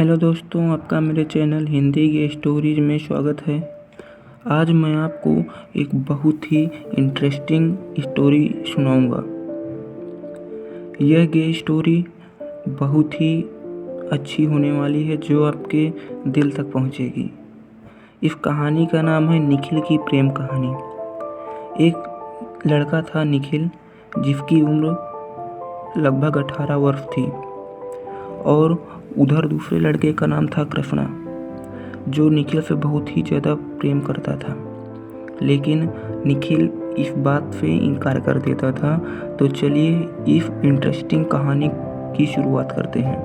Hello दोस्तों, आपका मेरे चैनल हिंदी की स्टोरीज में स्वागत है। आज मैं आपको एक बहुत ही इंटरेस्टिंग स्टोरी सुनाऊंगा। यह गे स्टोरी बहुत ही अच्छी होने वाली है जो आपके दिल तक पहुंचेगी। इस कहानी का नाम है निखिल की प्रेम कहानी। एक लड़का था निखिल, जिसकी उम्र लगभग 18 वर्ष थी और उधर दूसरे लड़के का नाम था कृष्णा, जो निखिल से बहुत ही ज़्यादा प्रेम करता था। लेकिन निखिल इस बात से इनकार कर देता था। तो चलिए इस इंटरेस्टिंग कहानी की शुरुआत करते हैं।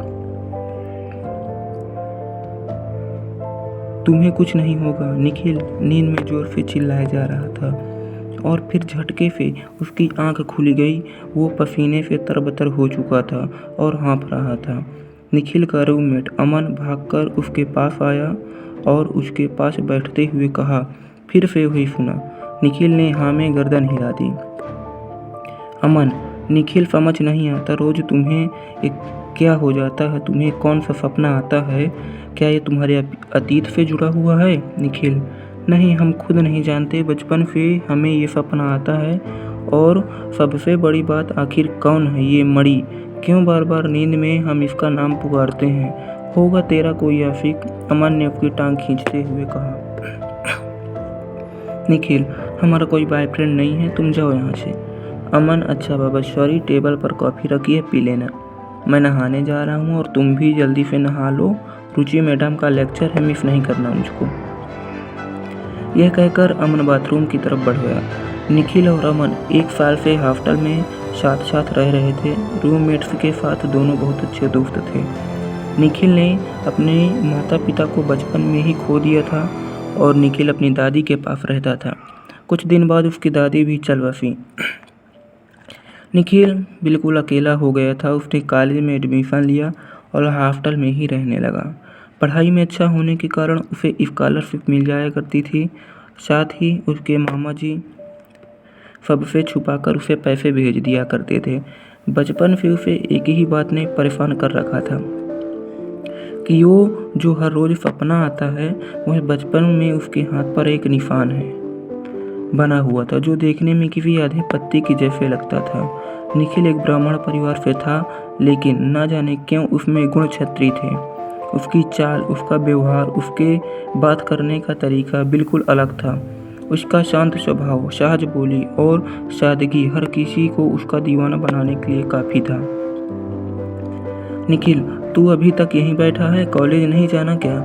तुम्हें कुछ नहीं होगा, निखिल नींद में जोर से चिल्लाया जा रहा था और फिर झटके से उसकी आंख खुल गई। वो पसीने से तरबतर हो चुका था और हाँफ रहा था। निखिल का रूममेट अमन भागकर उसके पास आया और उसके पास बैठते हुए कहा, फिर से वही सुना। निखिल ने हाँ में गर्दन हिला दी। अमन, निखिल समझ नहीं आता रोज तुम्हें एक क्या हो जाता है? तुम्हें कौन सा सपना आता है? क्या ये तुम्हारे अतीत से जुड़ा हुआ है? निखिल, नहीं, हम खुद नहीं जानते। बचपन से हमें ये सपना आता है। और सबसे बड़ी बात, आखिर कौन है ये मणि? क्यों बार बार नींद में हम इसका नाम पुकारते हैं? होगा तेरा कोई आशिक, अमन ने उसकी टांग खींचते हुए कहा। निखिल, हमारा कोई बॉयफ्रेंड नहीं है, तुम जाओ यहाँ से। अमन, अच्छा बाबा, सॉरी, टेबल पर कॉफ़ी रखी है, पी लेना। मैं नहाने जा रहा हूँ और तुम भी जल्दी से नहा लो। रुचि मैडम का लेक्चर है, मिस नहीं करना मुझको। यह कहकर अमन बाथरूम की तरफ बढ़ गया। निखिल और अमन 1 साल से हॉस्टल में साथ साथ रह रहे थे। रूममेट्स के साथ दोनों बहुत अच्छे दोस्त थे। निखिल ने अपने माता पिता को बचपन में ही खो दिया था और निखिल अपनी दादी के पास रहता था। कुछ दिन बाद उसकी दादी भी चल बसी। निखिल बिल्कुल अकेला हो गया था। उसने कॉलेज में एडमिशन लिया और हॉस्टल में ही रहने लगा। पढ़ाई में अच्छा होने के कारण उसे स्कॉलरशिप मिल जाया करती थी। साथ ही उसके मामा जी सबसे छुपाकर उसे पैसे भेज दिया करते थे। बचपन से उसे एक ही बात ने परेशान कर रखा था कि वो जो हर रोज सपना आता है वह बचपन में उसके हाथ पर एक निशान है बना हुआ था, जो देखने में किसी आधे पत्ते की जैसे लगता था। निखिल एक ब्राह्मण परिवार से था, लेकिन न जाने क्यों उसमें गुण क्षत्रिय थे। उसकी चाल, उसका व्यवहार, उसके बात करने का तरीका बिल्कुल अलग था। उसका शांत स्वभाव, सहज बोली और सादगी हर किसी को उसका दीवाना बनाने के लिए काफ़ी था। निखिल, तू अभी तक यहीं बैठा है, कॉलेज नहीं जाना क्या?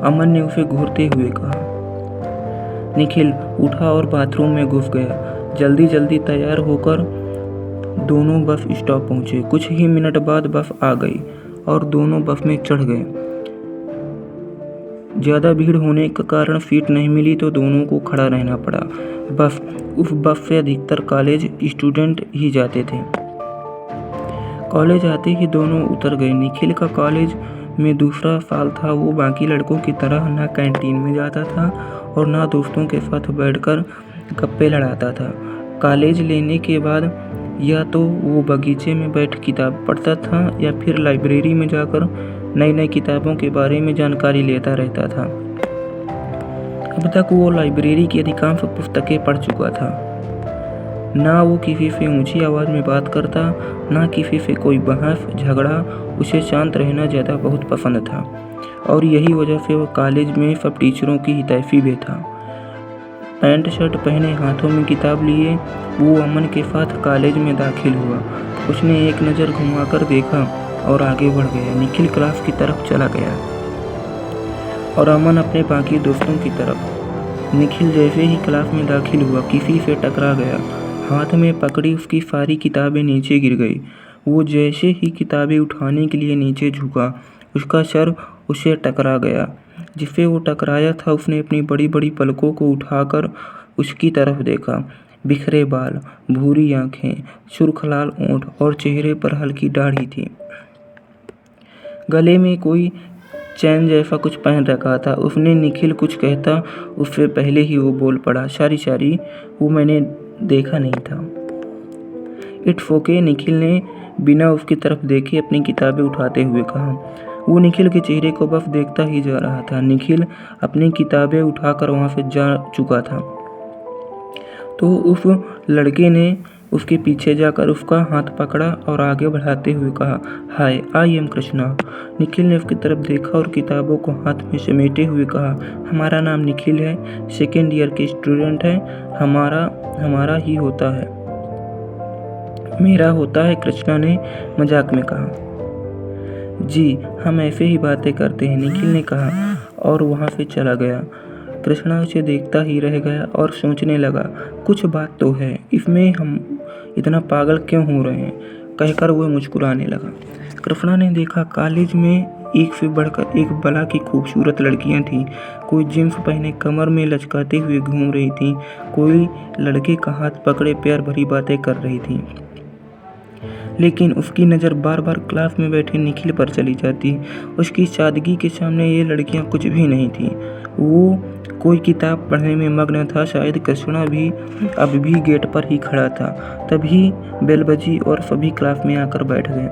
अमन ने उसे घूरते हुए कहा। निखिल उठा और बाथरूम में घुस गया। जल्दी जल्दी तैयार होकर दोनों बस स्टॉप पहुंचे। कुछ ही मिनट बाद बस आ गई और दोनों बस में चढ़ गए। ज़्यादा भीड़ होने के कारण सीट नहीं मिली तो दोनों को खड़ा रहना पड़ा। उस बस से अधिकतर कॉलेज स्टूडेंट ही जाते थे। कॉलेज आते ही दोनों उतर गए। निखिल का कॉलेज में दूसरा साल था। वो बाकी लड़कों की तरह ना कैंटीन में जाता था और ना दोस्तों के साथ बैठकर गप्पे लड़ाता था। कॉलेज लेने के बाद या तो वो बगीचे में बैठ किताब पढ़ता था या फिर लाइब्रेरी में जाकर नई नई किताबों के बारे में जानकारी लेता रहता था। अब तक वो लाइब्रेरी की अधिकांश पुस्तकें पढ़ चुका था। ना वो किसी से ऊंची आवाज़ में बात करता, ना किसी से कोई बहस झगड़ा। उसे शांत रहना ज़्यादा बहुत पसंद था और यही वजह से वो कॉलेज में सब टीचरों की हितैषी भी था। पैंट शर्ट पहने, हाथों में किताब लिए वो अमन के साथ कॉलेज में दाखिल हुआ। उसने एक नज़र घुमाकर देखा और आगे बढ़ गया। निखिल क्लास की तरफ चला गया और अमन अपने बाकी दोस्तों की तरफ। निखिल जैसे ही क्लास में दाखिल हुआ, किसी से टकरा गया। हाथ में पकड़ी उसकी सारी किताबें नीचे गिर गई। वो जैसे ही किताबें उठाने के लिए नीचे झुका, उसका सर उसे टकरा गया। जिससे वो टकराया था उसने अपनी बड़ी बड़ी पलकों को उठाकर उसकी तरफ देखा। बिखरे बाल, भूरी आंखें, सुर्ख लाल होंठ और चेहरे पर हल्की दाढ़ी थी। गले में कोई चैन जैसा कुछ पहन रखा था। उसने निखिल कुछ कहता उससे पहले ही वो बोल पड़ा, सारी वो मैंने देखा नहीं था। इट्स ओके, निखिल ने बिना उसकी तरफ देखे अपनी किताबें उठाते हुए कहा। वो निखिल के चेहरे को बस देखता ही जा रहा था। निखिल अपनी किताबें उठाकर वहाँ से जा चुका था, तो उस लड़के ने उसके पीछे जाकर उसका हाथ पकड़ा और आगे बढ़ाते हुए कहा, हाय, आई एम कृष्णा। निखिल ने उसकी तरफ देखा और किताबों को हाथ में समेटे हुए कहा, हमारा नाम निखिल है, 2nd ईयर के स्टूडेंट हैं, हमारा ही होता है। मेरा होता है, कृष्णा ने मजाक में कहा। जी, हम ऐसे ही बातें करते हैं, निखिल ने कहा और वहाँ से चला गया। कृष्णा उसे देखता ही रह गया और सोचने लगा, कुछ बात तो है, इसमें हम इतना पागल क्यों हो रहे हैं, कहकर वह मुस्कुराने लगा। कृष्णा ने देखा कॉलेज में एक से बढ़कर एक बला की खूबसूरत लड़कियां थीं। कोई जींस पहने कमर में लचकाते हुए घूम रही थी, कोई लड़के का हाथ पकड़े प्यार भरी बातें कर रही थी। लेकिन उसकी नज़र बार बार क्लास में बैठे निखिल पर चली जाती। उसकी सादगी के सामने ये लड़कियां कुछ भी नहीं थीं। वो कोई किताब पढ़ने में मग्न था। शायद कृष्णा भी अब भी गेट पर ही खड़ा था। तभी बेल बजी और सभी क्लास में आकर बैठ गए।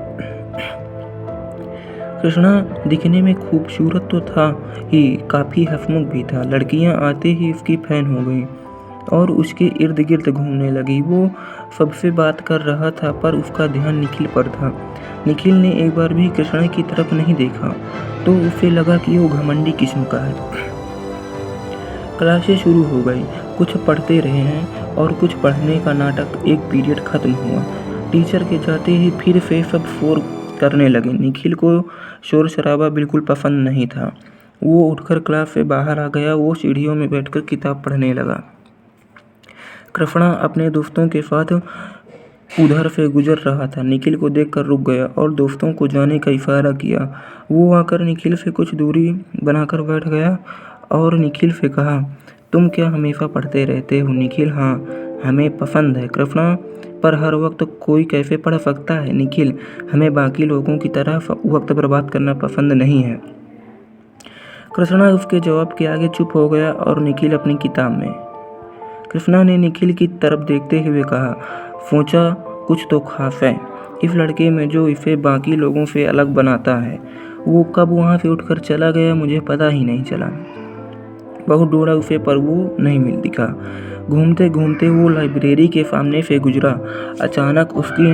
कृष्णा दिखने में खूबसूरत तो था ही, काफ़ी हंसमुख भी था। लड़कियां आते ही उसकी फैन हो गई और उसके इर्द गिर्द घूमने लगी। वो सबसे बात कर रहा था पर उसका ध्यान निखिल पर था। निखिल ने एक बार भी कृष्णा की तरफ नहीं देखा तो उसे लगा कि वो घमंडी किस्म का है। क्लासें शुरू हो गई। कुछ पढ़ते रहे हैं और कुछ पढ़ने का नाटक। एक पीरियड खत्म हुआ। टीचर के जाते ही फिर से सब शोर करने लगे। निखिल को शोर शराबा बिल्कुल पसंद नहीं था। वो उठकर क्लास से बाहर आ गया। वो सीढ़ियों में बैठकर किताब पढ़ने लगा। कृष्णा अपने दोस्तों के साथ उधर से गुजर रहा था। निखिल को देखकर रुक गया और दोस्तों को जाने का इशारा किया। वो आकर निखिल से कुछ दूरी बनाकर बैठ गया और निखिल से कहा, तुम क्या हमेशा पढ़ते रहते हो? निखिल, हाँ, हमें पसंद है। कृष्णा, पर हर वक्त कोई कैसे पढ़ सकता है? निखिल, हमें बाकी लोगों की तरह वक्त बर्बाद करना पसंद नहीं है। कृष्णा उसके जवाब के आगे चुप हो गया और निखिल अपनी किताब में। कृष्णा ने निखिल की तरफ देखते हुए कहा, सोचा कुछ तो खास है इस लड़के में जो इसे बाकी लोगों से अलग बनाता है। वो कब वहाँ से उठकर चला गया मुझे पता ही नहीं चला। बहुत ढूंढा उसे पर वो नहीं मिल दिखा। घूमते घूमते वो लाइब्रेरी के सामने से गुजरा। अचानक उसकी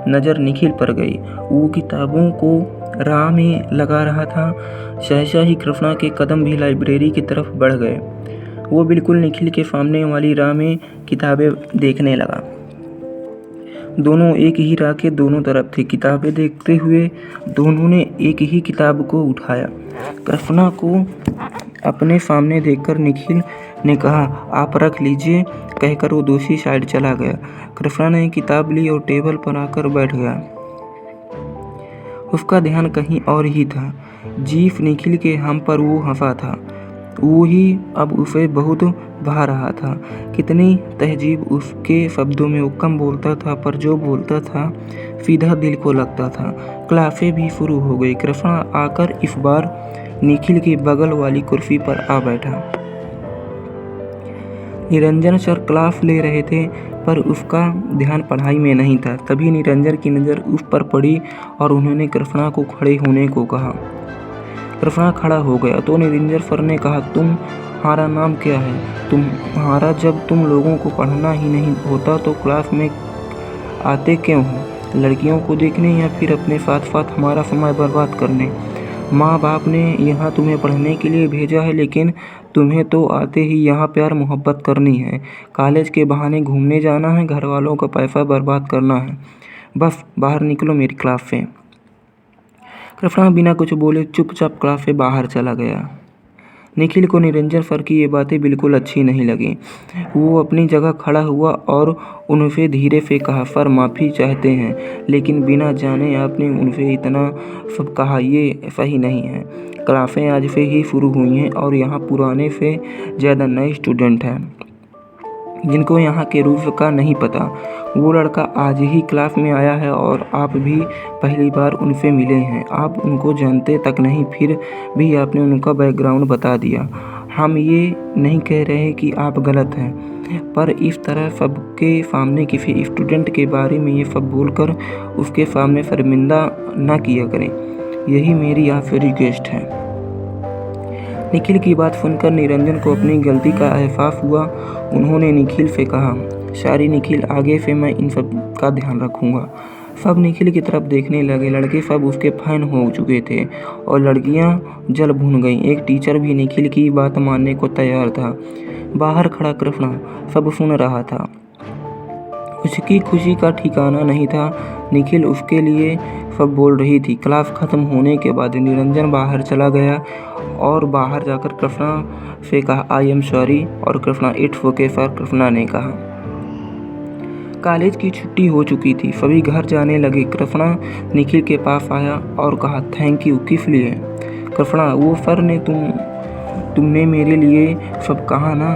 नज़र निखिल पर गई। वो किताबों को राह में लगा रहा था। सहसा ही कृष्णा के कदम भी लाइब्रेरी की तरफ बढ़ गए। वो बिल्कुल निखिल के सामने वाली राह में किताबें देखने लगा। दोनों एक ही राह के दोनों तरफ थे। किताबें देखते हुए दोनों ने एक ही किताब को उठाया। कृष्णा को अपने सामने देखकर निखिल ने कहा, आप रख लीजिए, कहकर वो दूसरी साइड चला गया। कृष्णा ने किताब ली और टेबल पर आकर बैठ गया। उसका ध्यान कहीं और ही था। जीफ निखिल के हम पर वो हंसा था। वो ही अब उसे बहुत भा रहा था। कितनी तहजीब उसके शब्दों में। वो कम बोलता था पर जो बोलता था सीधा दिल को लगता था। क्लासें भी शुरू हो गई। कृष्णा आकर इस बार निखिल की बगल वाली कुर्सी पर आ बैठा। निरंजन सर क्लास ले रहे थे पर उसका ध्यान पढ़ाई में नहीं था। तभी निरंजन की नज़र उस पर पड़ी और उन्होंने कृष्णा को खड़े होने को कहा। कृष्णा खड़ा हो गया तो निरंजन सर ने कहा, तुम्हारा नाम क्या है? तुम्हारा जब तुम लोगों को पढ़ना ही नहीं होता तो क्लास में आते क्यों हो? लड़कियों को देखने या फिर अपने साथ साथ हमारा समय बर्बाद करने? माँ बाप ने यहाँ तुम्हें पढ़ने के लिए भेजा है लेकिन तुम्हें तो आते ही यहाँ प्यार मोहब्बत करनी है, कॉलेज के बहाने घूमने जाना है, घर वालों का पैसा बर्बाद करना है। बस बाहर निकलो मेरी क्लास से। कृष्णा बिना कुछ बोले चुपचाप क्लास से बाहर चला गया। निखिल को निरंजन सर की ये बातें बिल्कुल अच्छी नहीं लगी। वो अपनी जगह खड़ा हुआ और उनसे धीरे से कहा, सर माफ़ी चाहते हैं लेकिन बिना जाने आपने उनसे इतना सब कहा, ये सही नहीं है। क्लासें आज से ही शुरू हुई हैं और यहाँ पुराने से ज़्यादा नए स्टूडेंट हैं जिनको यहाँ के रूल्स का नहीं पता। वो लड़का आज ही क्लास में आया है और आप भी पहली बार उनसे मिले हैं। आप उनको जानते तक नहीं, फिर भी आपने उनका बैकग्राउंड बता दिया। हम ये नहीं कह रहे कि आप गलत हैं, पर इस तरह सबके सामने किसी स्टूडेंट के बारे में ये सब बोलकर उसके सामने शर्मिंदा ना किया करें। यही मेरी आखिरी रिक्वेस्ट है। निखिल की बात सुनकर निरंजन को अपनी गलती का एहसास हुआ। उन्होंने निखिल से कहा, सॉरी निखिल, आगे से मैं इन सब का ध्यान रखूंगा। सब निखिल की तरफ देखने लगे। लड़के सब उसके फैन हो चुके थे और लड़कियां जल भून गईं। एक टीचर भी निखिल की बात मानने को तैयार था। बाहर खड़ा कृष्णा सब सुन रहा था। उसकी खुशी का ठिकाना नहीं था। निखिल उसके लिए सब बोल रही थी। क्लास खत्म होने के बाद निरंजन बाहर चला गया और बाहर जाकर कृष्णा से कहा, आई एम सॉरी, और Krishna it's okay sir, Krishna ने कहा। कॉलेज की छुट्टी हो चुकी थी। सभी घर जाने लगे। कृष्णा निखिल के पास आया और कहा, थैंक यू, किस लिए? कृष्णा, वो सर ने तुमने मेरे लिए सब कहा ना,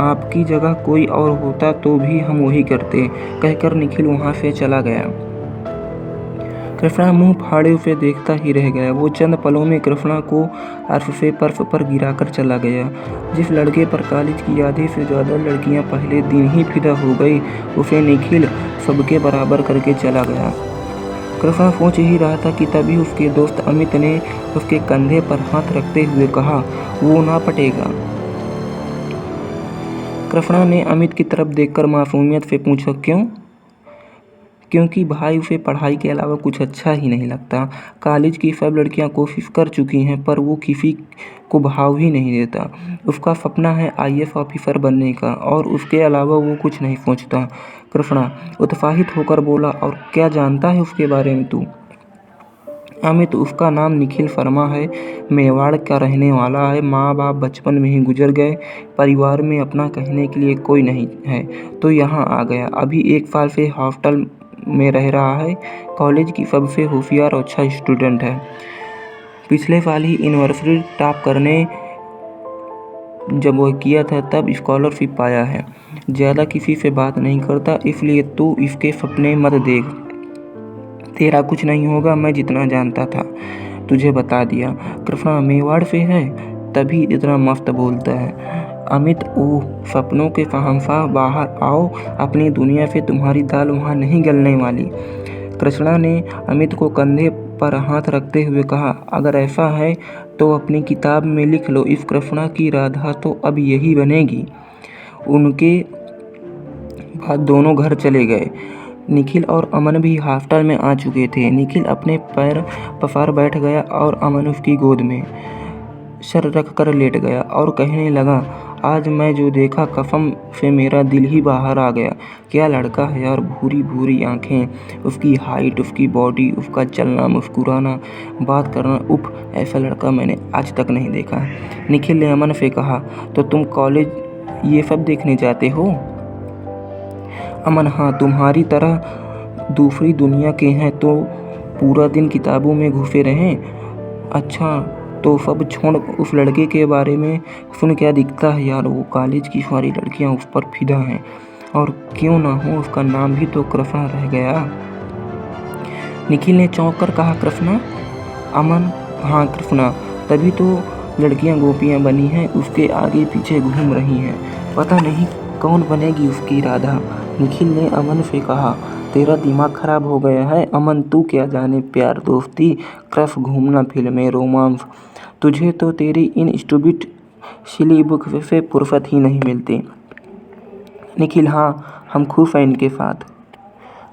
आपकी जगह कोई और होता तो भी हम वही करते, कहकर निखिल वहाँ से चला गया। कृष्णा मुंह फाड़े उसे देखता ही रह गया। वो चंद पलों में कृष्णा को अर्श से पर्श पर गिराकर चला गया। जिस लड़के पर कॉलेज की आधी से ज़्यादा लड़कियां पहले दिन ही फिदा हो गई, उसे निखिल सबके बराबर करके चला गया। कृष्णा सोच ही रहा था कि तभी उसके दोस्त अमित ने उसके कंधे पर हाथ रखते हुए कहा, वो ना पटेगा। कृष्णा ने अमित की तरफ देखकर मासूमियत से पूछा, क्यों? क्योंकि भाई उसे पढ़ाई के अलावा कुछ अच्छा ही नहीं लगता। कॉलेज की सब लड़कियां कोशिश कर चुकी हैं पर वो किसी को भाव ही नहीं देता। उसका सपना है आईएएस ऑफिसर बनने का और उसके अलावा वो कुछ नहीं सोचता। कृष्णा उत्साहित होकर बोला, और क्या जानता है उसके बारे में तू? अमित, उसका नाम निखिल शर्मा है, मेवाड़ का रहने वाला है। माँ बाप बचपन में ही गुजर गए। परिवार में अपना कहने के लिए कोई नहीं है तो यहाँ आ गया। अभी 1 साल से हॉस्टल में रह रहा है। कॉलेज की सबसे होशियार और अच्छा स्टूडेंट है। पिछले साल ही यूनिवर्सिटी टॉप करने जब वो किया था तब स्कॉलरशिप पाया है। ज़्यादा किसी से बात नहीं करता, इसलिए तू इसके सपने मत देख। तेरा कुछ नहीं होगा, मैं जितना जानता था तुझे बता दिया। कृष्णा मेवाड़ से है तभी इतना मस्त बोलता है। अमित, ओह सपनों के शहंशाह, बाहर आओ, अपनी दुनिया से तुम्हारी दाल वहाँ नहीं गलने वाली। कृष्णा ने अमित को कंधे पर हाथ रखते हुए कहा, अगर ऐसा है तो अपनी किताब में लिख लो, इस कृष्णा की राधा तो अब यही बनेगी। उनके बाद दोनों घर चले गए। निखिल और अमन भी हॉस्टल में आ चुके थे। निखिल अपने पैर पसार बैठ गया और अमन उसकी गोद में सर रख कर लेट गया और कहने लगा, आज मैं जो देखा कसम से मेरा दिल ही बाहर आ गया। क्या लड़का है यार, भूरी भूरी आंखें, उसकी हाइट, उसकी बॉडी, उसका चलना, मुस्कुराना, बात करना, उफ, ऐसा लड़का मैंने आज तक नहीं देखा। निखिल ने अमन से कहा, तो तुम कॉलेज ये सब देखने जाते हो? अमन, हाँ, तुम्हारी तरह दूसरी दुनिया के हैं तो पूरा दिन किताबों में घुसे रहें। अच्छा, तो सब छोड़ उस लड़के के बारे में सुन क्या दिखता है यार, वो कॉलेज की सारी लड़कियां उस पर फिदा हैं। और क्यों ना हो, उसका नाम भी तो कृष्णा रह गया। निखिल ने चौंक कर कहा, कृष्णा? अमन, हाँ कृष्णा, तभी तो लड़कियां गोपियां बनी हैं, उसके आगे पीछे घूम रही हैं। पता नहीं कौन बनेगी उसकी राधा। निखिल ने अमन से कहा, तेरा दिमाग खराब हो गया है अमन, तू क्या जाने प्यार, दोस्ती, क्रश, घूमना, फिल्में, रोमांस। तुझे तो तेरी इन स्टूपिड सिली बुक से फुर्सत ही नहीं मिलती। निखिल, हाँ, हम खुश हैं इनके साथ।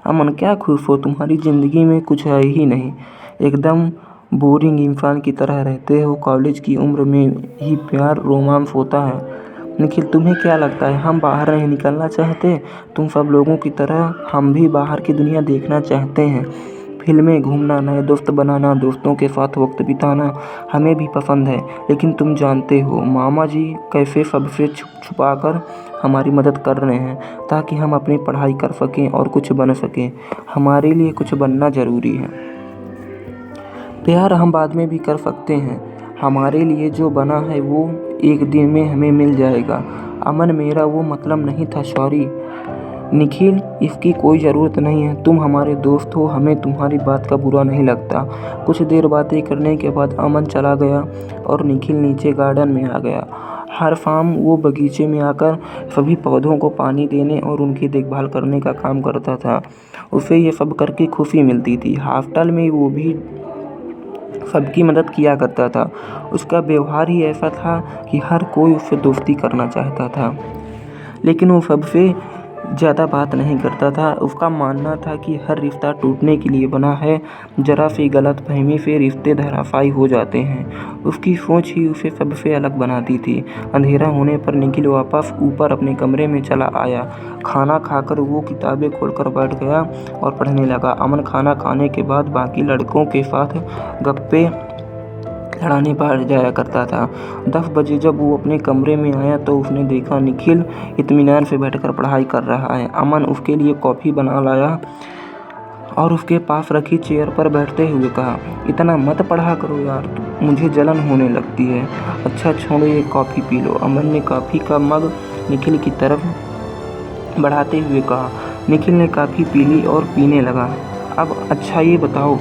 अमन, क्या खुश हो, तुम्हारी ज़िंदगी में कुछ है ही नहीं, एकदम बोरिंग इंसान की तरह रहते हो। कॉलेज की उम्र में ही प्यार रोमांस होता है। निखिल, तुम्हें क्या लगता है हम बाहर नहीं निकलना चाहते? तुम सब लोगों की तरह हम भी बाहर की दुनिया देखना चाहते हैं। फिल्में, घूमना, नए दोस्त बनाना, दोस्तों के साथ वक्त बिताना हमें भी पसंद है। लेकिन तुम जानते हो मामा जी कैसे सबसे छुपा कर हमारी मदद कर रहे हैं ताकि हम अपनी पढ़ाई कर सकें और कुछ बन सकें। हमारे लिए कुछ बनना ज़रूरी है। प्यार हम बाद में भी कर सकते हैं। हमारे लिए जो बना है वो एक दिन में हमें मिल जाएगा। अमन, मेरा वो मतलब नहीं था, सॉरी। निखिल, इसकी कोई ज़रूरत नहीं है, तुम हमारे दोस्त हो, हमें तुम्हारी बात का बुरा नहीं लगता। कुछ देर बातें करने के बाद अमन चला गया और निखिल नीचे गार्डन में आ गया। हर शाम वो बगीचे में आकर सभी पौधों को पानी देने और उनकी देखभाल करने का काम करता था। उसे ये सब करके खुशी मिलती थी। हॉस्टल में वो भी सबकी मदद किया करता था। उसका व्यवहार ही ऐसा था कि हर कोई उससे दोस्ती करना चाहता था, लेकिन वो सबसे ज़्यादा बात नहीं करता था। उसका मानना था कि हर रिश्ता टूटने के लिए बना है, ज़रा सी गलतफहमी से रिश्ते धराशायी हो जाते हैं। उसकी सोच ही उसे सबसे अलग बनाती थी। अंधेरा होने पर निखिल वापस ऊपर अपने कमरे में चला आया। खाना खाकर वो किताबें खोलकर बैठ गया और पढ़ने लगा। अमन खाना खाने के बाद बाकी लड़कों के साथ गप्पे लड़ाने बाहर जाया करता था। 10 बजे जब वो अपने कमरे में आया तो उसने देखा निखिल इत्मीनान से बैठकर पढ़ाई कर रहा है। अमन उसके लिए कॉफ़ी बना लाया और उसके पास रखी चेयर पर बैठते हुए कहा, इतना मत पढ़ा करो यार, मुझे जलन होने लगती है। अच्छा छोड़ो, ये कॉफ़ी पी लो। अमन ने कॉफ़ी का मग निखिल की तरफ बढ़ाते हुए कहा। निखिल ने कॉफ़ी पी ली और पीने लगा। अब अच्छा ये बताओ,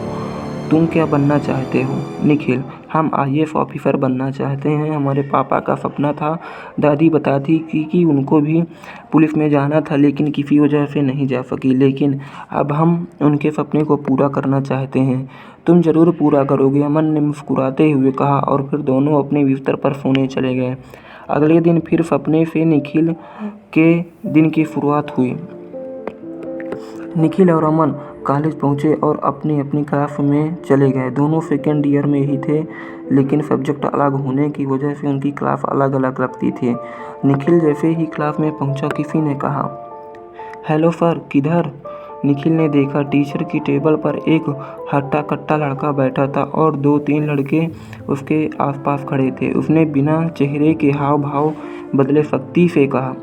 तुम क्या बनना चाहते हो? निखिल, हम IAS ऑफिसर बनना चाहते हैं। हमारे पापा का सपना था। दादी बताती कि उनको भी पुलिस में जाना था, लेकिन किसी वजह से नहीं जा सकी। लेकिन अब हम उनके सपने को पूरा करना चाहते हैं। तुम ज़रूर पूरा करोगे, अमन ने मुस्कुराते हुए कहा और फिर दोनों अपने बिस्तर पर सोने चले गए। अगले दिन फिर सपने से निखिल के दिन की शुरुआत हुई। निखिल और अमन कॉलेज पहुँचे और अपनी अपनी क्लास में चले गए। दोनों सेकेंड ईयर में ही थे, लेकिन सब्जेक्ट अलग होने की वजह से उनकी क्लास अलग अलग लगती थी। निखिल जैसे ही क्लास में पहुंचा, किसी ने कहा, हेलो सर, किधर? निखिल ने देखा टीचर की टेबल पर एक हट्टा कट्टा लड़का बैठा था और 2-3 लड़के उसके आसपास खड़े थे। उसने बिना चेहरे के हाव भाव बदले सख्ती से कहा,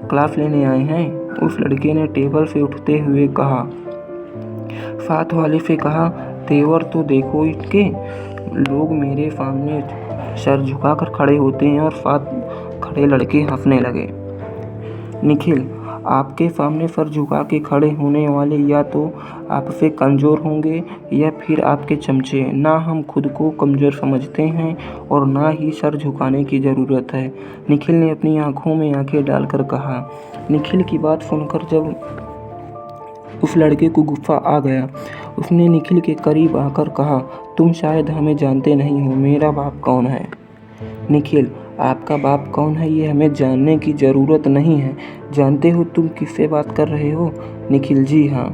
क्लास लेने आए हैं? उस लड़के ने टेबल से उठते हुए कहा। साथ वाले से कहा, तेवर तो देखो इसके। लोग मेरे सामने सर झुकाकर खड़े होते हैं और साथ खड़े लड़के हंसने लगे। निखिल, आपके सामने सर झुका के खड़े होने वाले या तो आपसे कमज़ोर होंगे या फिर आपके चमचे। ना हम खुद को कमज़ोर समझते हैं और ना ही सर झुकाने की ज़रूरत है, निखिल ने अपनी आंखों में आंखें डालकर कहा। निखिल की बात सुनकर जब उस लड़के को गुस्सा आ गया। उसने निखिल के करीब आकर कहा, तुम शायद हमें जानते नहीं हो, मेरा बाप कौन है? निखिल, आपका बाप कौन है ये हमें जानने की ज़रूरत नहीं है। जानते हो तुम किससे बात कर रहे हो? निखिल, जी हाँ,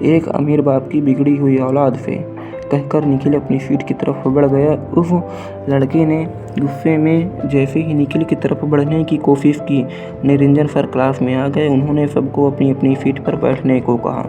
एक अमीर बाप की बिगड़ी हुई औलाद से, कहकर निखिल अपनी सीट की तरफ बढ़ गया। उस लड़के ने गुस्से में जैसे ही निखिल की तरफ बढ़ने की कोशिश की, निरंजन सर क्लास में आ गए। उन्होंने सबको अपनी अपनी सीट पर बैठने को कहा।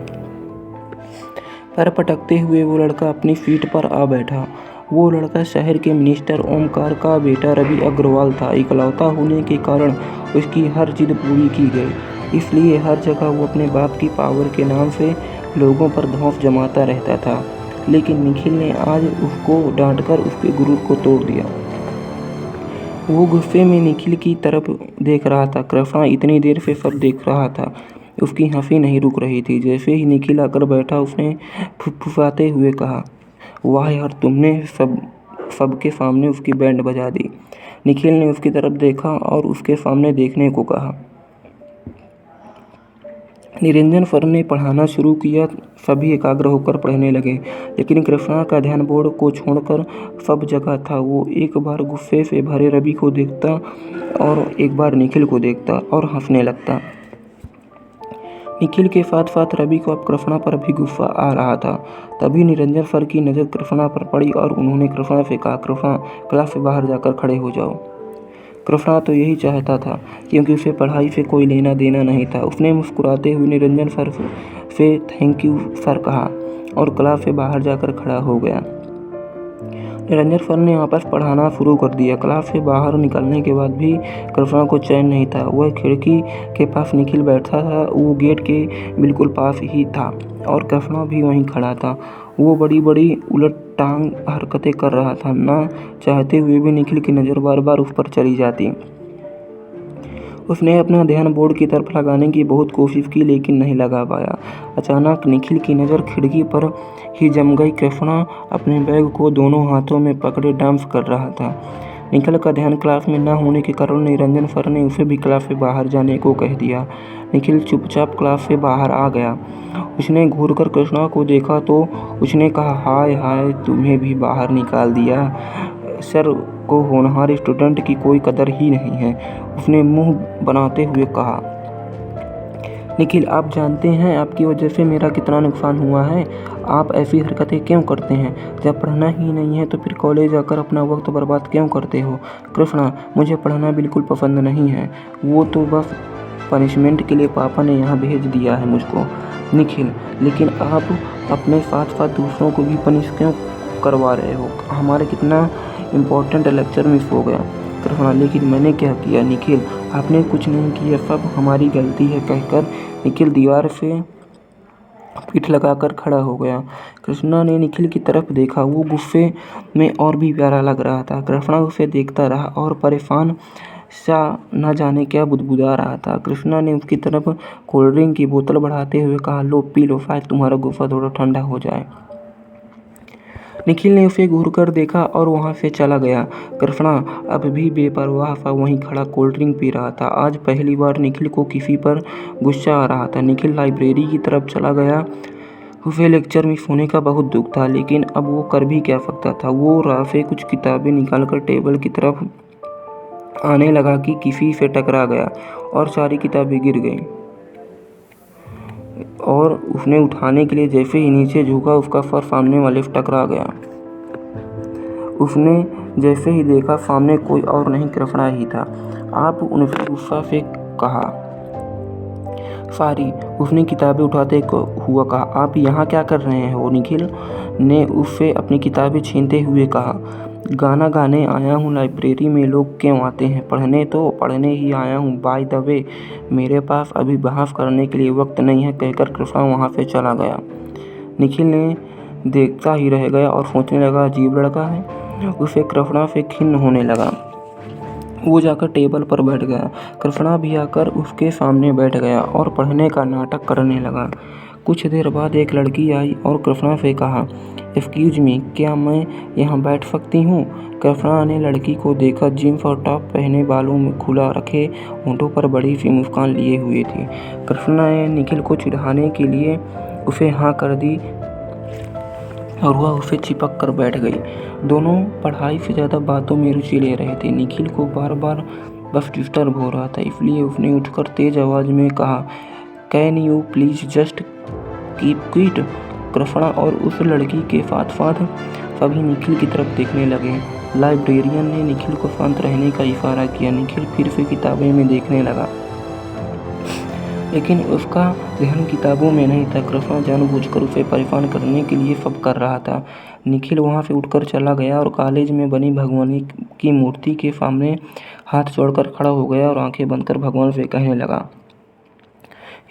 पैर पटकते हुए वो लड़का अपनी सीट पर आ बैठा। वो लड़का शहर के मिनिस्टर ओमकार का बेटा रवि अग्रवाल था। इकलौता होने के कारण उसकी हर जिद पूरी की गई, इसलिए हर जगह वो अपने बाप की पावर के नाम से लोगों पर धौंस जमाता रहता था। लेकिन निखिल ने आज उसको डांटकर उसके गुरूर को तोड़ दिया। वो गुस्से में निखिल की तरफ देख रहा था। कृष्णा इतनी देर से सब देख रहा था। उसकी हंसी नहीं रुक रही थी। जैसे ही निखिल आकर बैठा, उसने फुसफुसाते हुए कहा, वाह यार, तुमने सबके सामने उसकी बैंड बजा दी। निखिल ने उसकी तरफ देखा और उसके सामने देखने को कहा। निरंजन सर ने पढ़ाना शुरू किया। सभी एकाग्र होकर पढ़ने लगे, लेकिन कृष्णा का ध्यान बोर्ड को छोड़कर सब जगह था। वो एक बार गुस्से से भरे रवि को देखता और एक बार निखिल को देखता और हंसने लगता। निखिल के साथ साथ रवि को अब कृष्णा पर भी गुस्सा आ रहा था। तभी निरंजन सर की नज़र कृष्णा पर पड़ी और उन्होंने कृष्णा से कहा, कृष्णा, क्लास से बाहर जाकर खड़े हो जाओ। कृष्णा तो यही चाहता था, क्योंकि उसे पढ़ाई से कोई लेना देना नहीं था। उसने मुस्कुराते हुए निरंजन सर से थैंक यू सर कहा और क्लास से बाहर जाकर खड़ा हो गया। निरंजन सर ने वापस पढ़ाना शुरू कर दिया। क्लास से बाहर निकलने के बाद भी कृष्णा को चैन नहीं था। वह खिड़की के पास निखिल बैठा था, वो गेट के बिल्कुल पास ही था और कृष्णा भी वहीं खड़ा था। वो बड़ी बड़ी उलट टांग हरकतें कर रहा था। ना चाहते हुए भी निखिल की नज़र बार बार उस पर चली जाती। उसने अपना ध्यान बोर्ड की तरफ लगाने की बहुत कोशिश की, लेकिन नहीं लगा पाया। अचानक निखिल की नज़र खिड़की पर ही जम गई। कृष्णा अपने बैग को दोनों हाथों में पकड़े डांस कर रहा था। निखिल का ध्यान क्लास में न होने के कारण निरंजन सर ने उसे भी क्लास से बाहर जाने को कह दिया। निखिल चुपचाप क्लास से बाहर आ गया। उसने घूरकर कृष्णा को देखा तो उसने कहा, हाय हाय, तुम्हें भी बाहर निकाल दिया। सर को होनहार स्टूडेंट की कोई कदर ही नहीं है, उसने मुंह बनाते हुए कहा। निखिल, आप जानते हैं आपकी वजह से मेरा कितना नुकसान हुआ है। आप ऐसी हरकतें क्यों करते हैं? जब पढ़ना ही नहीं है तो फिर कॉलेज आकर अपना वक्त बर्बाद क्यों करते हो? कृष्णा, मुझे पढ़ना बिल्कुल पसंद नहीं है, वो तो बस पनिशमेंट के लिए पापा ने यहाँ भेज दिया है मुझको। निखिल, लेकिन आप अपने साथ साथ दूसरों को भी पनिश क्यों करवा रहे हो? हमारे कितना इम्पोर्टेंट लेक्चर मिस हो गया। कृष्णा, लेकिन मैंने क्या किया? निखिल, आपने कुछ नहीं किया, सब हमारी गलती है, कहकर निखिल दीवार से पीठ लगाकर खड़ा हो गया। कृष्णा ने निखिल की तरफ देखा, वो गुस्से में और भी प्यारा लग रहा था। कृष्णा उसे देखता रहा और परेशान सा न जाने क्या बुदबुदा रहा था। कृष्णा ने उसकी तरफ कोल्ड ड्रिंक की बोतल बढ़ाते हुए कहा, लो पी लो, शायद तुम्हारा गुस्सा थोड़ा ठंडा हो जाए। निखिल ने उसे घूरकर देखा और वहां से चला गया। कृष्णा अब भी बेपरवाह सा वहीं खड़ा कोल्ड ड्रिंक पी रहा था। आज पहली बार निखिल को किसी पर गुस्सा आ रहा था। निखिल लाइब्रेरी की तरफ चला गया। उसे लेक्चर मिस होने का बहुत दुख था, लेकिन अब वो कर भी क्या सकता था। वो राह से कुछ किताबें निकालकर टेबल की तरफ आने लगा कि किसी से टकरा गया और सारी किताबें गिर गईं। और उसने उठाने के लिए जैसे ही नीचे झुका, उसका सर सामने वाले से टकरा गया। उसने जैसे ही देखा, सामने कोई और नहीं, कृष्णा ही था। आप उनसे गुस्सा से कहा, सारी, उसने किताबें उठाते हुआ कहा, आप यहाँ क्या कर रहे हो? निखिल ने उससे अपनी किताबें छीनते हुए कहा, गाना गाने आया हूँ। लाइब्रेरी में लोग क्यों आते हैं? पढ़ने तो पढ़ने ही आया हूँ। बाय द वे, मेरे पास अभी बहस करने के लिए वक्त नहीं है, कहकर कृष्णा वहाँ से चला गया। निखिल ने देखता ही रह गया और सोचने लगा, अजीब लड़का है। उसे कृष्णा से खिन्न होने लगा। वो जाकर टेबल पर बैठ गया। कृष्णा भी आकर उसके सामने बैठ गया और पढ़ने का नाटक करने लगा। कुछ देर बाद एक लड़की आई और कृष्णा से कहा, एक्सक्यूज मी, क्या मैं यहाँ बैठ सकती हूँ? कृष्णा ने लड़की को देखा। जीन्स और टॉप पहने, बालों में खुला रखे, होंठों पर बड़ी सी मुस्कान लिए हुए थी। कृष्णा ने निखिल को चिढ़ाने के लिए उसे हाँ कर दी और वह उसे चिपक कर बैठ गई। दोनों पढ़ाई से ज़्यादा बातों में रुचि ले रहे थे। निखिल को बार बार बस डिस्टर्ब हो रहा था, इसलिए उसने उठकर तेज आवाज़ में कहा, can you please just keep quit? Krishna और उस लड़की के साथ साथ सभी निखिल की तरफ देखने लगे। लाइब्रेरियन ने निखिल को शांत रहने का इशारा किया। निखिल फिर से किताबें में देखने लगा, लेकिन उसका ध्यान किताबों में नहीं था। कृष्णा जानबूझकर उसे परेशान करने के लिए सब कर रहा था। निखिल वहाँ से उठकर चला गया और कॉलेज में बनी भगवान की मूर्ति के सामने हाथ जोड़कर खड़ा हो गया और आंखें बंद कर भगवान से कहने लगा,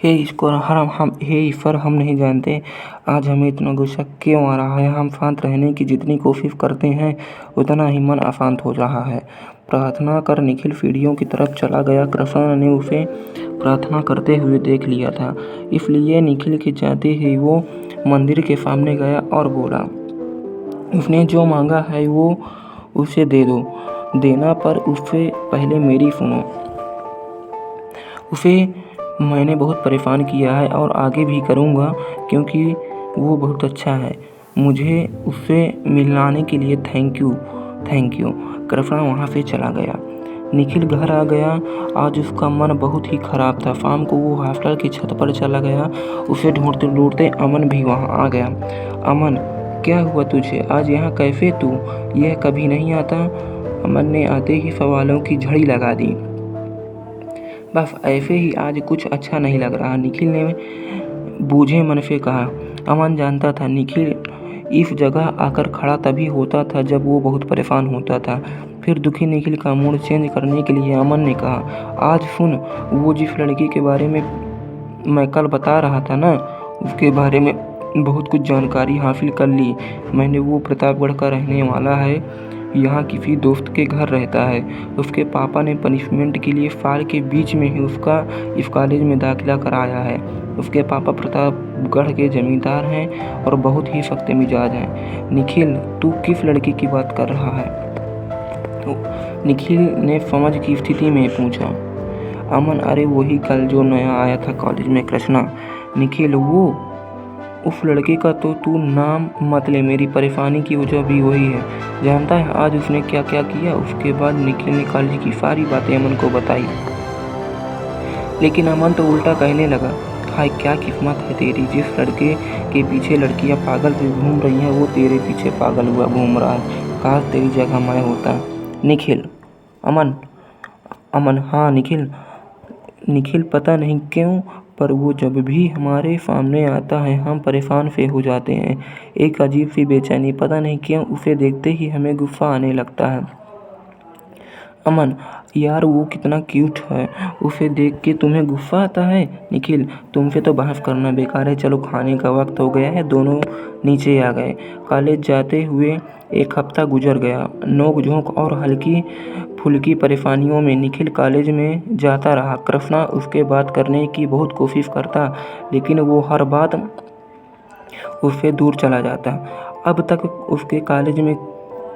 हे ईश्वर, हम नहीं जानते आज हमें इतना गुस्सा क्यों आ रहा है। हम शांत रहने की जितनी कोशिश करते हैं उतना ही मन अशांत हो रहा है। प्रार्थना कर निखिल सीढ़ियों की तरफ चला गया। कृष्णा ने उसे प्रार्थना करते हुए देख लिया था, इसलिए निखिल के जाते ही वो मंदिर के सामने गया और बोला, उसने जो मांगा है वो उसे दे दो, देना पर उससे पहले मेरी सुनो। उसे मैंने बहुत परेशान किया है और आगे भी करूँगा, क्योंकि वो बहुत अच्छा है। मुझे उससे मिलाने के लिए थैंक यू। कृष्णा वहाँ से चला गया। निखिल घर आ गया। आज उसका मन बहुत ही खराब था। शाम को वो हॉस्टल की छत पर चला गया। उसे ढूंढते ढूंढते अमन भी वहाँ आ गया। अमन, क्या हुआ तुझे? आज यहाँ कैसे तू? यह कभी नहीं आता। अमन ने आते ही सवालों की झड़ी लगा दी। बस ऐसे ही, आज कुछ अच्छा नहीं लग रहा, निखिल ने बूझे मन से कहा। अमन जानता था निखिल इस जगह आकर खड़ा तभी होता था जब वो बहुत परेशान होता था। फिर दुखी निखिल का मूड चेंज करने के लिए अमन ने कहा, आज सुन, वो जिस लड़की के बारे में मैं कल बता रहा था ना, उसके बारे में बहुत कुछ जानकारी हासिल कर ली मैंने। वो प्रतापगढ़ का रहने वाला है, यहाँ किसी दोस्त के घर रहता है। उसके पापा ने पनिशमेंट के लिए साल के बीच में ही उसका इस कॉलेज में दाखिला कराया है। उसके पापा प्रतापगढ़ के जमींदार हैं और बहुत ही सख्त मिजाज हैं। निखिल, तू किस लड़की की बात कर रहा है? निखिल ने समझ की स्थिति में पूछा। अमन, अरे वही कल जो नया आया था कॉलेज में, कृष्णा। निखिल, वो उस लड़के का तो तू नाम मत ले, मेरी परेशानी की वजह भी वही है। जानता है आज उसने क्या क्या किया? उसके बाद निखिल ने कॉलेज की सारी बातें अमन को बताई, लेकिन अमन तो उल्टा कहने लगा, हाय क्या किस्मत है तेरी, जिस लड़के के पीछे लड़कियां पागल से घूम रही हैं वो तेरे पीछे पागल हुआ घूम रहा है। काश तेरी जगह मैं होता। निखिल, अमन, अमन, हाँ निखिल। निखिल, पता नहीं क्यों पर वो जब भी हमारे सामने आता है हम परेशान से हो जाते हैं। एक अजीब सी बेचैनी, पता नहीं क्यों उसे देखते ही हमें गुस्सा आने लगता है। अमन, यार वो कितना क्यूट है, उसे देख के तुम्हें गुस्सा आता है? निखिल, तुमसे तो बहस करना बेकार है, चलो खाने का वक्त हो गया है। दोनों नीचे आ गए। कॉलेज जाते हुए एक हफ्ता गुजर गया। नोक झोंक और हल्की फुल्की परेशानियों में निखिल कॉलेज में जाता रहा। कृष्णा उसके बात करने की बहुत कोशिश करता, लेकिन वो हर बात उससे दूर चला जाता। अब तक उसके कॉलेज में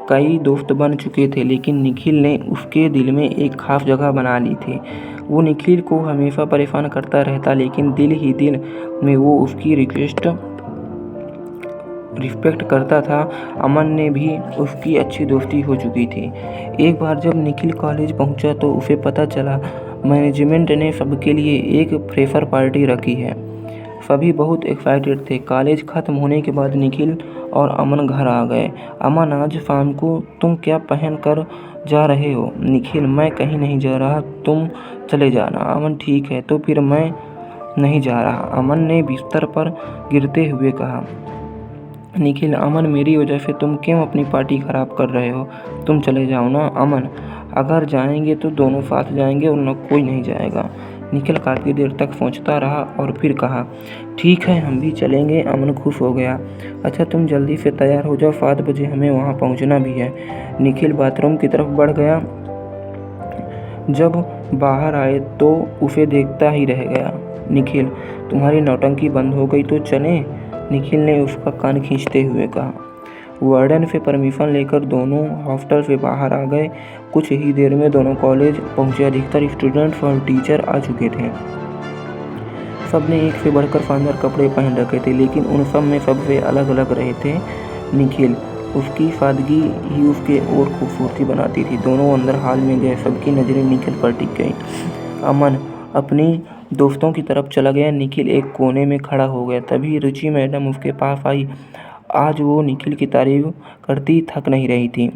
कई दोस्त बन चुके थे, लेकिन निखिल ने उसके दिल में एक खास जगह बना ली थी। वो निखिल को हमेशा परेशान करता रहता, लेकिन दिल ही दिल में वो उसकी रिस्पेक्ट करता था। अमन ने भी उसकी अच्छी दोस्ती हो चुकी थी। एक बार जब निखिल कॉलेज पहुंचा तो उसे पता चला मैनेजमेंट ने सबके लिए एक फ्रेशर पार्टी रखी है। सभी बहुत एक्साइटेड थे। कॉलेज खत्म होने के बाद निखिल और अमन घर आ गए। अमन, आज शाम को तुम क्या पहन कर जा रहे हो? निखिल, मैं कहीं नहीं जा रहा, तुम चले जाना। अमन, ठीक है तो फिर मैं नहीं जा रहा, अमन ने बिस्तर पर गिरते हुए कहा। निखिल, अमन, मेरी वजह से तुम क्यों अपनी पार्टी खराब कर रहे हो? तुम चले जाओ ना। अमन, अगर जाएंगे तो दोनों साथ जाएंगे और न कोई नहीं जाएगा। निखिल काफ़ी देर तक सोचता रहा और फिर कहा, ठीक है हम भी चलेंगे। अमन खुश हो गया। अच्छा तुम जल्दी से तैयार हो जाओ, 7 बजे हमें वहाँ पहुँचना भी है। निखिल बाथरूम की तरफ बढ़ गया। जब बाहर आए तो उसे देखता ही रह गया। निखिल, तुम्हारी नौटंकी बंद हो गई तो चलें? निखिल ने उसका कान खींचते हुए कहा। वार्डन से परमिशन लेकर दोनों हॉस्टल से बाहर आ गए। कुछ ही देर में दोनों कॉलेज पहुंचे। अधिकतर स्टूडेंट्स और टीचर आ चुके थे। सबने एक से बढ़कर शानदार कपड़े पहन रखे थे, लेकिन उन सब में सबसे अलग अलग रहे थे निखिल। उसकी सादगी ही उसके और खूबसूरती बनाती थी। दोनों अंदर हाल में गए। सबकी नज़रें निखिल पर टिक गई। अमन अपनी दोस्तों की तरफ चला गया। निखिल एक कोने में खड़ा हो गया। तभी रुचि मैडम उसके पास आई। आज वो निखिल की तारीफ करती थक नहीं रही थी।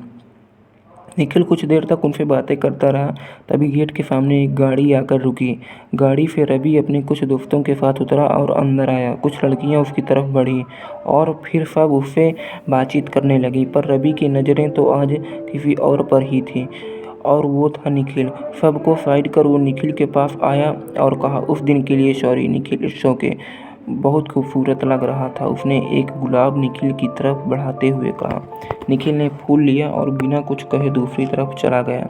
निखिल कुछ देर तक उनसे बातें करता रहा। तभी गेट के सामने एक गाड़ी आकर रुकी। गाड़ी से रवि अपने कुछ दोस्तों के साथ उतरा और अंदर आया। कुछ लड़कियां उसकी तरफ बढ़ी और फिर सब उससे बातचीत करने लगी, पर रवि की नज़रें तो आज किसी और पर ही थी, और वो था निखिल। सबको साइड कर वो निखिल के पास आया और कहा, उस दिन के लिए सॉरी। Nikhil it's okay. बहुत खूबसूरत लग रहा था। उसने एक गुलाब निखिल की तरफ बढ़ाते हुए कहा। निखिल ने फूल लिया और बिना कुछ कहे दूसरी तरफ चला गया।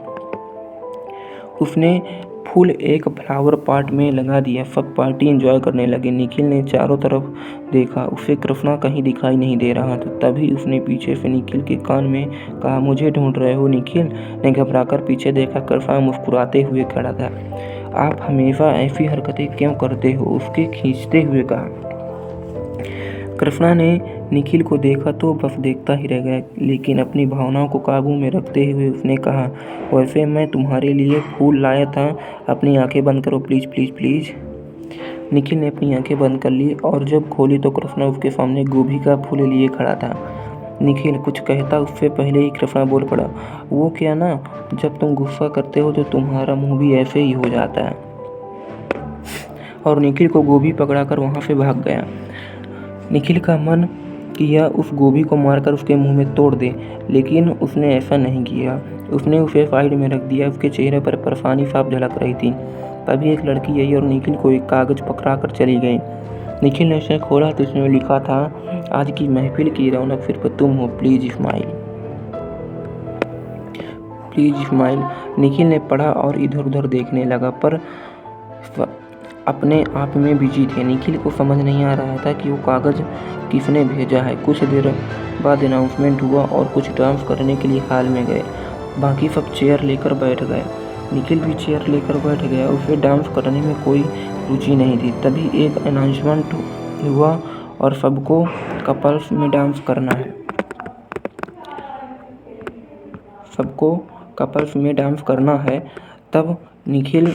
उसने फूल एक फ्लावर पॉट में लगा दिया। सब पार्टी एंजॉय करने लगे। निखिल ने चारों तरफ देखा। उसे कृष्णा कहीं दिखाई नहीं दे रहा था। तभी उसने पीछे से निखिल के कान में कहा, मुझे ढूंढ रहे हो? निखिल ने घबराकर पीछे देखा। कृष्णा मुस्कुराते हुए खड़ा था। आप हमेशा ऐसी हरकतें क्यों करते हो? उसके खींचते हुए कहा। कृष्णा ने निखिल को देखा तो बस देखता ही रह गया, लेकिन अपनी भावनाओं को काबू में रखते हुए उसने कहा, वैसे मैं तुम्हारे लिए फूल लाया था। अपनी आंखें बंद करो प्लीज़ प्लीज़ प्लीज़। निखिल ने अपनी आंखें बंद कर ली और जब खोली तो कृष्णा उसके सामने गोभी का फूल लिए खड़ा था। निखिल कुछ कहता उससे पहले ही कृष्णा बोल पड़ा, वो क्या ना, जब तुम गुस्सा करते हो तो तुम्हारा मुंह भी ऐसे ही हो जाता है। और निखिल को गोभी पकड़ाकर वहाँ से भाग गया। निखिल का मन किया उस गोभी को मारकर उसके मुंह में तोड़ दे, लेकिन उसने ऐसा नहीं किया। उसने उसे साइड में रख दिया। उसके चेहरे पर परेशानी साफ झलक रही थी। तभी एक लड़की आई और निखिल को एक कागज़ पकड़ाकर चली गई। निखिल ने उसे खोला तो उसमें लिखा था, आज की महफिल की रौनक सिर्फ तुम हो, please smile, please smile. Nikhil ने पढ़ा और इधर उधर देखने लगा, पर अपने आप में बिजी थे। निखिल को समझ नहीं आ रहा था कि वो कागज़ किसने भेजा है। कुछ देर बाद अनाउंसमेंट हुआ और कुछ डांस करने के लिए हॉल में गए। बाकी सब चेयर लेकर बैठ गए। निखिल भी चेयर लेकर बैठ गया। उसे डांस करने में कोई रुचि नहीं थी। तभी एक अनाउंसमेंट हुआ और सबको कपल्स में डांस करना है। सबको कपल्स में डांस करना है। तब निखिल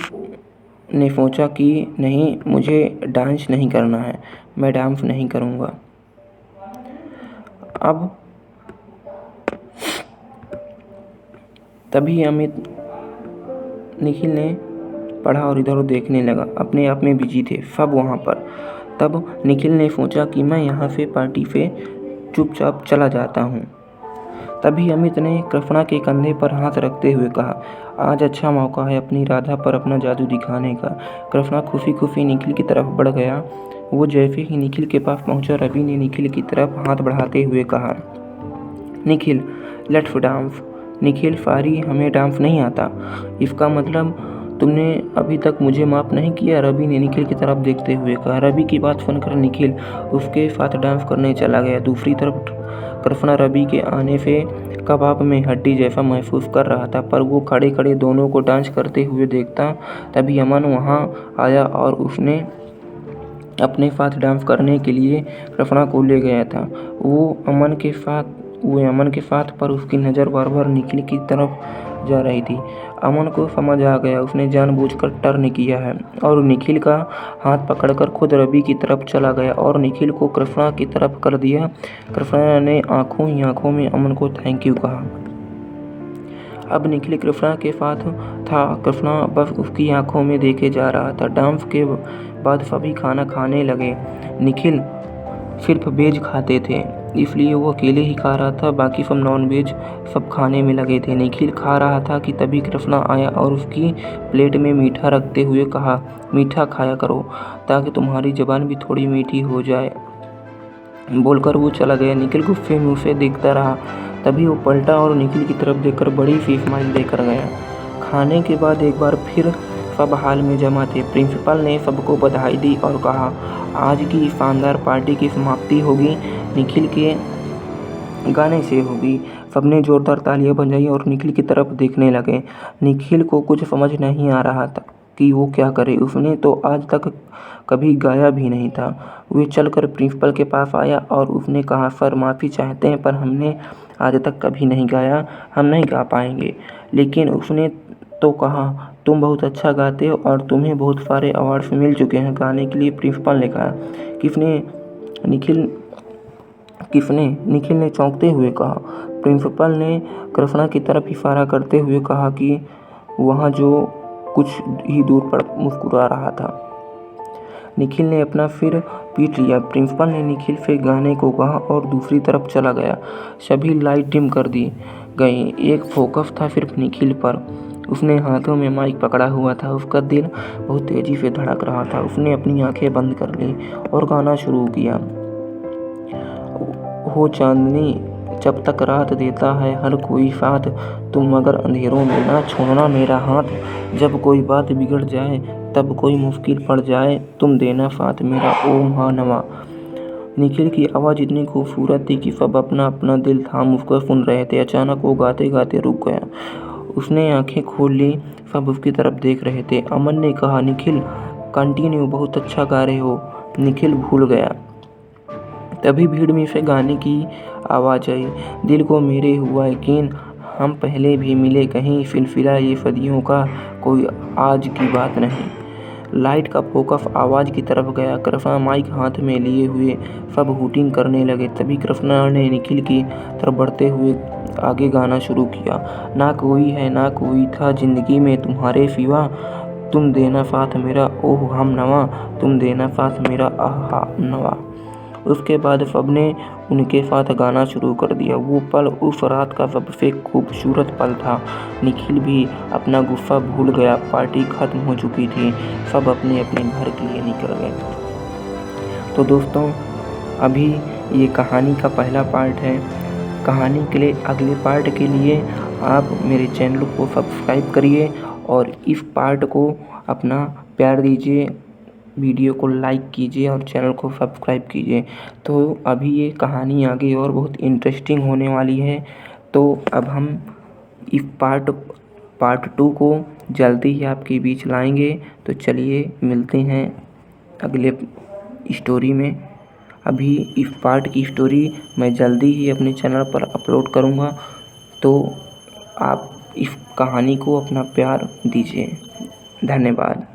ने सोचा कि नहीं, मुझे डांस नहीं करना है, मैं डांस नहीं करूँगा। अब तभी निखिल ने पढ़ा और इधर उधर देखने लगा। अपने आप में बिजी थे सब वहाँ पर। तब निखिल ने सोचा कि मैं यहाँ से पार्टी से चुपचाप चला जाता हूँ। तभी अमित ने कृष्णा के कंधे पर हाथ रखते हुए कहा, आज अच्छा मौका है अपनी राधा पर अपना जादू दिखाने का। कृष्णा खुशी खुशी निखिल की तरफ बढ़ गया। वो जैसे ही निखिल के पास पहुंचा, रवि ने निखिल की तरफ हाथ बढ़ाते हुए कहा, Nikhil let's dance. Nikhil sorry, हमें डांस नहीं आता। इसका मतलब तुमने अभी तक मुझे माफ़ नहीं किया? रवि ने निखिल की तरफ देखते हुए कहा। रवि की बात सुनकर निखिल उसके साथ डांस करने चला गया। दूसरी तरफ कृष्णा रवि के आने से कबाब में हड्डी जैसा महसूस कर रहा था, पर वो खड़े खड़े दोनों को डांस करते हुए देखता। तभी अमन वहाँ आया और उसने अपने साथ डांस करने के लिए कृष्णा को ले गया था। वो अमन के साथ पर उसकी नज़र बार बार निखिल की तरफ जा रही थी। अमन को समझ आ गया, उसने जानबूझकर टर्न किया है और निखिल का हाथ पकड़कर खुद रवि की तरफ चला गया और निखिल को कृष्णा की तरफ कर दिया। कृष्णा ने आंखों ही आंखों में अमन को थैंक यू कहा। अब निखिल कृष्णा के साथ था। कृष्णा बस उसकी आंखों में देखे जा रहा था। डांस के बाद सभी खाना खाने लगे। निखिल सिर्फ वेज खाते थे, इसलिए वो अकेले ही खा रहा था। बाकी सब नॉन वेज सब खाने में लगे थे। निखिल खा रहा था कि तभी कृष्णा आया और उसकी प्लेट में मीठा रखते हुए कहा, मीठा खाया करो ताकि तुम्हारी ज़बान भी थोड़ी मीठी हो जाए। बोलकर वो चला गया। निखिल गुस्से में उसे देखता रहा। तभी वो पलटा और निखिल की तरफ देखकर बड़ी सी स्माइल देकर गया। खाने के बाद एक बार फिर सब हाल में जमा थे। प्रिंसिपल ने सबको बधाई दी और कहा, आज की शानदार पार्टी की समाप्ति होगी निखिल के गाने से होगी। सबने जोरदार तालियां बजाई और निखिल की तरफ देखने लगे। निखिल को कुछ समझ नहीं आ रहा था कि वो क्या करे। उसने तो आज तक कभी गाया भी नहीं था। वे चलकर प्रिंसिपल के पास आया और उसने कहा, सर माफ़ी चाहते हैं पर हमने आज तक कभी नहीं गाया, हम नहीं गा पाएंगे। लेकिन उसने तो कहा, तुम बहुत अच्छा गाते हो और तुम्हें बहुत सारे अवार्ड्स मिल चुके हैं गाने के लिए। प्रिंसिपल ने कहा। निखिल ने चौंकते हुए कहा। प्रिंसिपल ने कृष्णा की तरफ इशारा करते हुए कहा कि वहाँ जो कुछ ही दूर पर मुस्कुरा रहा था। निखिल ने अपना सिर पीट लिया। प्रिंसिपल ने निखिल से गाने को कहा और दूसरी तरफ चला गया। सभी लाइट डिम कर दी गई। एक फोकस था सिर्फ निखिल पर। उसने हाथों में माइक पकड़ा हुआ था। उसका दिल बहुत तेजी से धड़क रहा था। उसने अपनी आंखें बंद कर ली और गाना शुरू किया। हो चांदनी जब तक रात देता है हर कोई साथ, तुम मगर अंधेरों में ना छोड़ना मेरा हाथ। जब कोई बात बिगड़ जाए तब कोई मुश्किल पड़ जाए, तुम देना साथ मेरा ओ महानवा। निखिल की आवाज़ इतनी खूबसूरत थी कि सब अपना अपना दिल थाम उसको सुन रहे थे। अचानक वो गाते गाते रुक गया। उसने आंखें खोल ली। सब उसकी तरफ देख रहे थे। अमन ने कहा, निखिल कंटिन्यू, बहुत अच्छा गा रहे हो। निखिल भूल गया। तभी भीड़ में से गाने की आवाज़ आई, दिल को मेरे हुआ यकीन, हम पहले भी मिले कहीं, सिलसिला ये सदियों का, कोई आज की बात नहीं। लाइट का फोकस आवाज़ की तरफ गया। कृष्णा माइक हाथ में लिए हुए सब हूटिंग करने लगे। तभी कृष्णा ने निखिल की तरफ बढ़ते हुए आगे गाना शुरू किया। ना कोई है ना कोई था जिंदगी में तुम्हारे सिवा, तुम देना साथ मेरा ओह हम नवा, तुम देना साथ मेरा आहा नवा। उसके बाद सबने उनके साथ गाना शुरू कर दिया। वो पल उस रात का सबसे खूबसूरत पल था। निखिल भी अपना गुस्सा भूल गया। पार्टी खत्म हो चुकी थी। सब अपने अपने घर के लिए निकल गए। तो दोस्तों, अभी ये कहानी का पहला पार्ट है। कहानी के लिए अगले पार्ट के लिए आप मेरे चैनल को सब्सक्राइब करिए और इस पार्ट को अपना प्यार दीजिए, वीडियो को लाइक कीजिए और चैनल को सब्सक्राइब कीजिए। तो अभी ये कहानी आगे और बहुत इंटरेस्टिंग होने वाली है। तो अब हम इफ पार्ट 2 को जल्दी ही आपके बीच लाएंगे। तो चलिए मिलते हैं अगले स्टोरी में। अभी इफ पार्ट की स्टोरी मैं जल्दी ही अपने चैनल पर अपलोड करूँगा, तो आप इस कहानी को अपना प्यार दीजिए। धन्यवाद।